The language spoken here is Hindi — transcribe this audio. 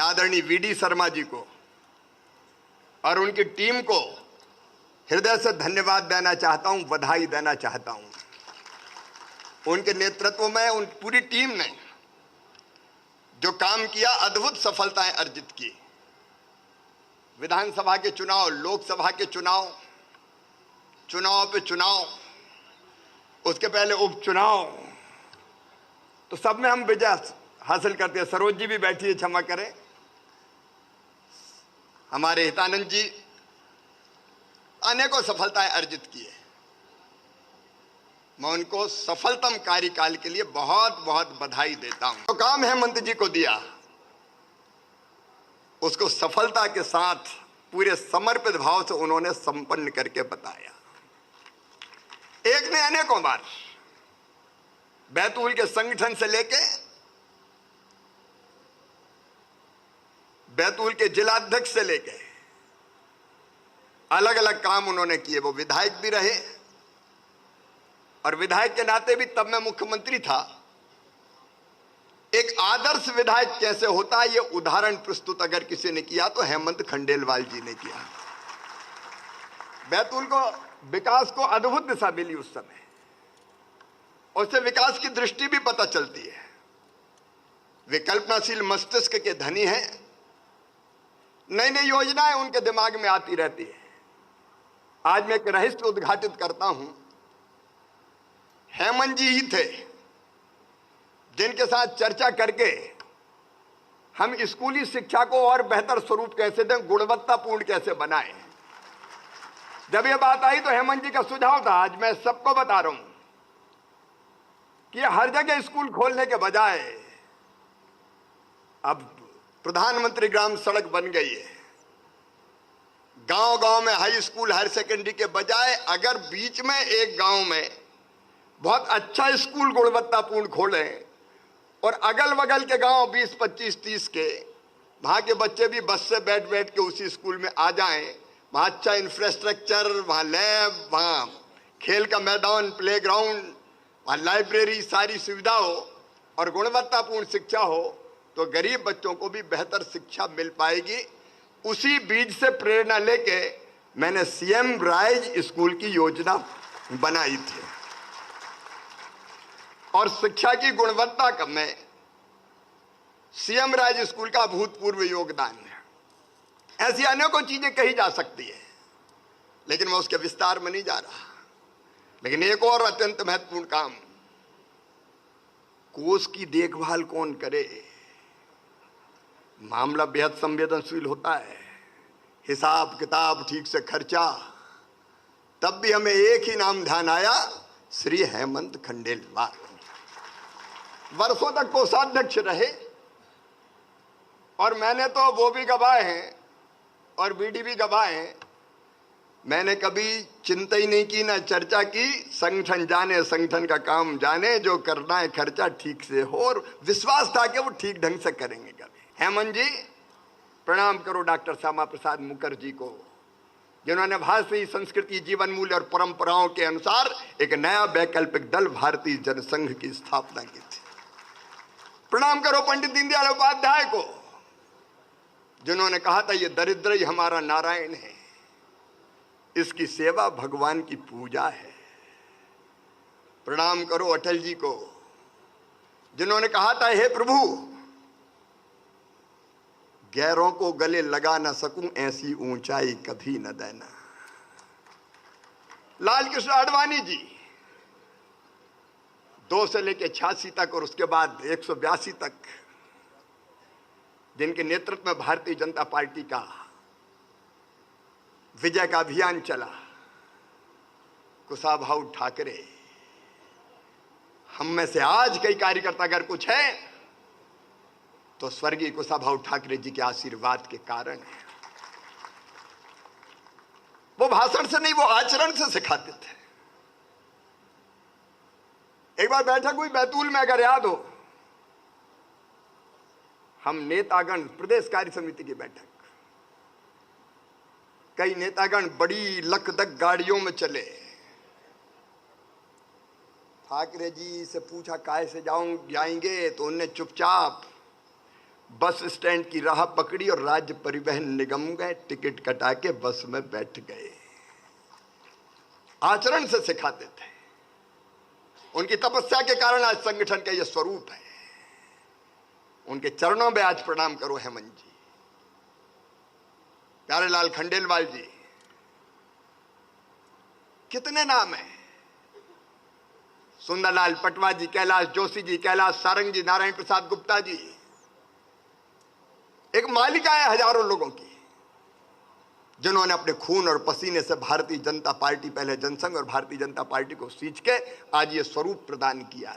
आदरणीय वीडी शर्मा जी को और उनकी टीम को हृदय से धन्यवाद देना चाहता हूं, बधाई देना चाहता हूं। उनके नेतृत्व में उन पूरी टीम ने जो काम किया, अद्भुत सफलताएं अर्जित की। विधानसभा के चुनाव, लोकसभा के चुनाव, चुनाव पे चुनाव, उसके पहले उपचुनाव, तो सब में हम विजय हासिल करते हैं। सरोज जी भी बैठी है, क्षमा करें, हमारे हितानंद जी, अनेकों सफलताएं अर्जित की है। मैं उनको सफलतम कार्यकाल के लिए बहुत बहुत बधाई देता हूं। जो काम हेमंत जी को दिया उसको सफलता के साथ पूरे समर्पित भाव से उन्होंने संपन्न करके बताया। एक ने अनेकों बार बैतूल के संगठन से लेके बैतूल के जिलाध्यक्ष से लेके अलग अलग काम उन्होंने किए। वो विधायक भी रहे और विधायक के नाते भी, तब मैं मुख्यमंत्री था, एक आदर्श विधायक कैसे होता है ये उदाहरण प्रस्तुत अगर किसी ने किया तो हेमंत खंडेलवाल जी ने किया। बैतूल को विकास को अद्भुत दिशा मिली उस समय, उससे विकास की दृष्टि भी पता चलती है। वे कल्पनाशील मस्तिष्क के धनी हैं, नई नई योजनाएं उनके दिमाग में आती रहती है। आज मैं एक रहस्य उद्घाटित करता हूं। हेमंत जी ही थे जिनके साथ चर्चा करके हम स्कूली शिक्षा को और बेहतर स्वरूप कैसे दें, गुणवत्तापूर्ण कैसे बनाएं। जब यह बात आई तो हेमंत जी का सुझाव था, आज मैं सबको बता रहा हूं कि हर जगह स्कूल खोलने के बजाय अब प्रधानमंत्री ग्राम सड़क बन गई है। गांव गांव में हाई स्कूल, हायर सेकेंडरी के बजाय अगर बीच में एक गांव में बहुत अच्छा स्कूल गुणवत्तापूर्ण खोलें और अगल बगल के गांव 20, 25, 30 के, वहां के बच्चे भी बस से बैठ बैठ के उसी स्कूल में आ जाएं, वहां अच्छा इंफ्रास्ट्रक्चर, वहां लैब, वहां खेल का मैदान, प्लेग्राउंड, वहां लाइब्रेरी, सारी सुविधा हो और गुणवत्तापूर्ण शिक्षा हो, तो गरीब बच्चों को भी बेहतर शिक्षा मिल पाएगी। उसी बीज से प्रेरणा लेके मैंने सीएम राइज स्कूल की योजना बनाई थी और शिक्षा की गुणवत्ता में सीएम राइज स्कूल का अभूतपूर्व योगदान है। ऐसी अनेकों चीजें कही जा सकती है, लेकिन मैं उसके विस्तार में नहीं जा रहा। लेकिन एक और अत्यंत महत्वपूर्ण काम, कोष की देखभाल कौन करे। मामला बेहद संवेदनशील होता है, हिसाब किताब ठीक से खर्चा। तब भी हमें एक ही नाम ध्यान आया, श्री हेमंत खंडेलवाल। वर्षों तक कोषाध्यक्ष रहे और मैंने तो वो भी गवाए हैं और बीडी भी गवाए हैं। मैंने कभी चिंता ही नहीं की, ना चर्चा की। संगठन जाने, संगठन का काम जाने, जो करना है खर्चा ठीक से हो, और विश्वास था कि वो ठीक ढंग से करेंगे। कभी हेमंत जी, प्रणाम करो डॉक्टर श्यामा प्रसाद मुखर्जी को, जिन्होंने भारतीय संस्कृति, जीवन मूल्य और परंपराओं के अनुसार एक नया वैकल्पिक दल भारतीय जनसंघ की स्थापना की थी। प्रणाम करो पंडित दीनदयाल उपाध्याय को, जिन्होंने कहा था ये दरिद्र ही हमारा नारायण है, इसकी सेवा भगवान की पूजा है। प्रणाम करो अटल जी को, जिन्होंने कहा था हे प्रभु, गैरों को गले लगा न सकूं, ऐसी ऊंचाई कभी न देना। लाल कृष्ण आडवाणी जी, 2 से लेकर 86 तक और उसके बाद 182 तक, जिनके नेतृत्व में भारतीय जनता पार्टी का विजय का अभियान चला। कुशाभाऊ ठाकरे, हम में से आज कई कार्यकर्ता अगर कुछ है तो स्वर्गीय कुशाभाऊ ठाकरे जी के आशीर्वाद के कारण है। वो भाषण से नहीं, वो आचरण से सिखाते थे। एक बार बैठक हुई बैतूल में, अगर याद हो, हम नेतागण, प्रदेश कार्य समिति की बैठक, कई नेतागण बड़ी लकदक गाड़ियों में चले। ठाकरे जी से पूछा काहे से जाएंगे, तो उनने चुपचाप बस स्टैंड की राह पकड़ी और राज्य परिवहन निगम गए, टिकट कटा के बस में बैठ गए। आचरण से सिखाते थे। उनकी तपस्या के कारण आज संगठन का यह स्वरूप है। उनके चरणों में आज प्रणाम करो हेमंत जी, प्यारेलाल खंडेलवाल जी, कितने नाम हैं, सुंदरलाल पटवा जी, कैलाश जोशी जी, कैलाश सारंग जी, नारायण प्रसाद गुप्ता जी। एक मालिका है हजारों लोगों की, जिन्होंने अपने खून और पसीने से भारतीय जनता पार्टी, पहले जनसंघ और भारतीय जनता पार्टी को सींच के आज ये स्वरूप प्रदान किया